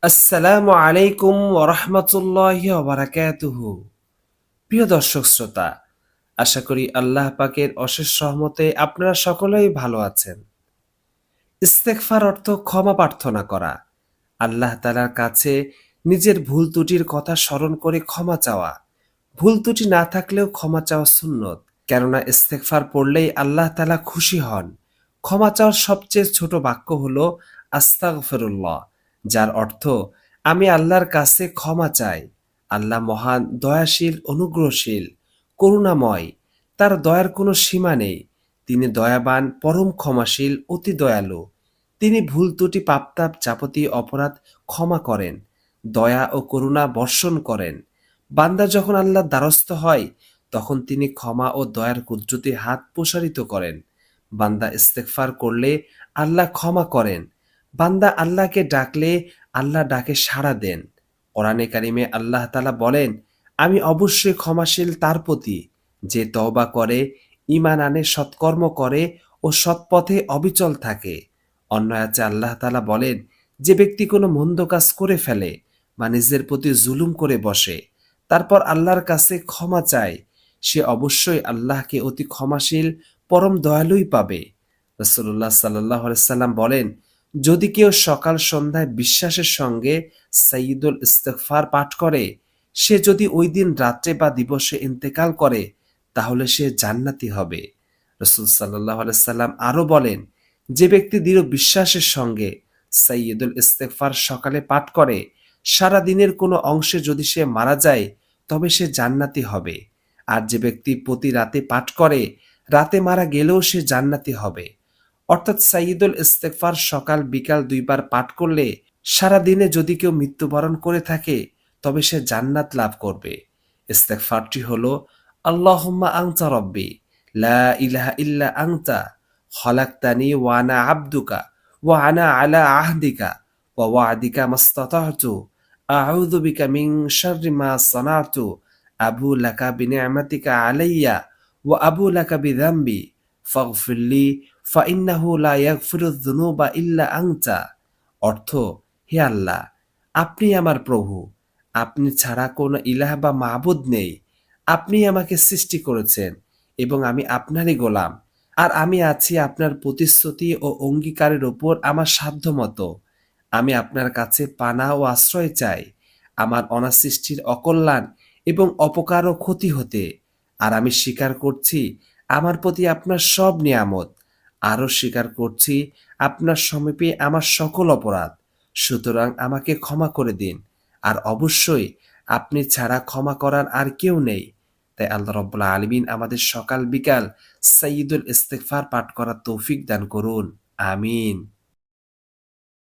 আসসালামু আলাইকুম ওয়া রাহমাতুল্লাহি ওয়া বারাকাতুহু। প্রিয় দর্শক শ্রোতা, আশা করি আল্লাহ পাকের অশেষ রহমতে আপনারা সকলেই ভালো আছেন। ইস্তেগফার অর্থ ক্ষমা প্রার্থনা করা। আল্লাহ তাআলার কাছে নিজের ভুল ত্রুটির কথা স্মরণ করে ক্ষমা চাওয়া। ভুল ত্রুটি না থাকলেও ক্ষমা চাওয়া সুন্নত। কেননা ইস্তেগফার পড়লেই আল্লাহ তাআলা খুশি হন। ক্ষমা চাওয়ার সবচেয়ে ছোট বাক্য হলো আস্তাগফিরুল্লাহ, যার অর্থ আমি আল্লাহর কাছে ক্ষমা চাই। আল্লাহ মহান, দয়াশীল, অনুগ্রহশীল, করুণাময়। তার দয়ার কোনো সীমা নেই। তিনি দয়াবান, পরম ক্ষমাশীল, অতি দয়ালু। তিনি ভুল ত্রুটি, পাপতাপ, যাবতীয় অপরাধ ক্ষমা করেন, দয়া ও করুণা বর্ষণ করেন। বান্দা যখন আল্লাহর দ্বারস্থ হয়, তখন তিনি ক্ষমা ও দয়ার কুদরতি হাত প্রসারিত করেন। বান্দা ইস্তেগফার করলে আল্লাহ ক্ষমা করেন। বান্দা আল্লাহকে ডাকলে আল্লাহ ডাকে সাড়া দেন। কোরআনে কারিমে আল্লাহ তাআলা বলেন, আমি অবশ্যই ক্ষমাশীল তার প্রতি যে তওবা করে, ঈমান আনে, সৎকর্ম করে ও সৎপথে অবিচল থাকে। অন্য আয়াতে আল্লাহ তাআলা বলেন, যে ব্যক্তি কোনো মন্দ কাজ করে ফেলে বা নিজের প্রতি জুলুম করে বসে, তারপর আল্লাহর কাছে ক্ষমা চায়, সে অবশ্যই আল্লাহকে অতি ক্ষমাশীল, পরম দয়ালুই পাবে। রাসূলুল্লাহ সাল্লাল্লাহু আলাইহি সাল্লাম বলেন, যদি কেউ সকাল সন্ধ্যায় বিশ্বাসের সঙ্গে সাইয়্যিদুল ইস্তিগফার পাঠ করে, সে যদি ওই দিন রাত্রে বা দিবসে ইন্তেকাল করে, তাহলে সে জান্নাতি হবে। রাসূল সাল্লাল্লাহু আলাইহি সাল্লাম আরো বলেন, যে ব্যক্তি দৃঢ় বিশ্বাসের সঙ্গে সাইয়্যিদুল ইস্তিগফার সকালে পাঠ করে, সারা দিনের কোনো অংশে যদি সে মারা যায়, তবে সে জান্নাতি হবে। আর যে ব্যক্তি প্রতি রাতে পাঠ করে, রাতে মারা গেলেও সে জান্নাতি হবে। অর্থাৎ সাইয়্যিদুল ইস্তিগফার সকাল বিকাল ২ বার পাঠ করলে সারা দিনে যদি কেউ মৃত্যুবরণ করে থাকে, তবে সে জান্নাত লাভ করবে। ইস্তেগফারটি হলো, আল্লাহুম্মা আনতা রব্বি লা ইলাহা ইল্লা আনতা খলাকতানি ওয়া আনা আবদুকা ওয়া আনা আলা আহদিকা ওয়া ওয়া'দিকা মাসতাতা'তু আউযু বিকা মিন শাররি মা সানা'তু আবু লাকা বিনি'মাতিকা আলাইয়া ওয়া আবু লাকা বিযামবি ফাগফিরলি ফাইন্নাহু লা ইয়াগফিরুয যুনুবা ইল্লা আনতা। অর্থ, হে আল্লাহ, আপনি আমার প্রভু, আপনি ছাড়া কোনো ইলাহ বা মাবুদ নেই। আপনি আমাকে সৃষ্টি করেছেন এবং আমি আপনারই গোলাম। আর আমি আছি আপনার প্রতিশ্রুতি ও অঙ্গীকারের উপর আমার সাধ্যমতো। আমি আপনার কাছে পানা ও আশ্রয় চাই আমার অনাসৃষ্টির অকল্যাণ এবং অপকার ও ক্ষতি হতে। আর আমি স্বীকার করছি আমার প্রতি আপনার সব নিয়ামত। আরও স্বীকার করছি আপনার সমীপে আমার সকল অপরাধ। সুতরাং আমাকে ক্ষমা করে দিন। আর অবশ্যই আপনি ছাড়া ক্ষমা করার আর কেউ নেই। তাই আল্লাহ রাব্বুল আলামিন আমাদের সকাল বিকাল সাইয়্যিদুল ইস্তিগফার পাঠ করার তৌফিক দান করুন। আমিন।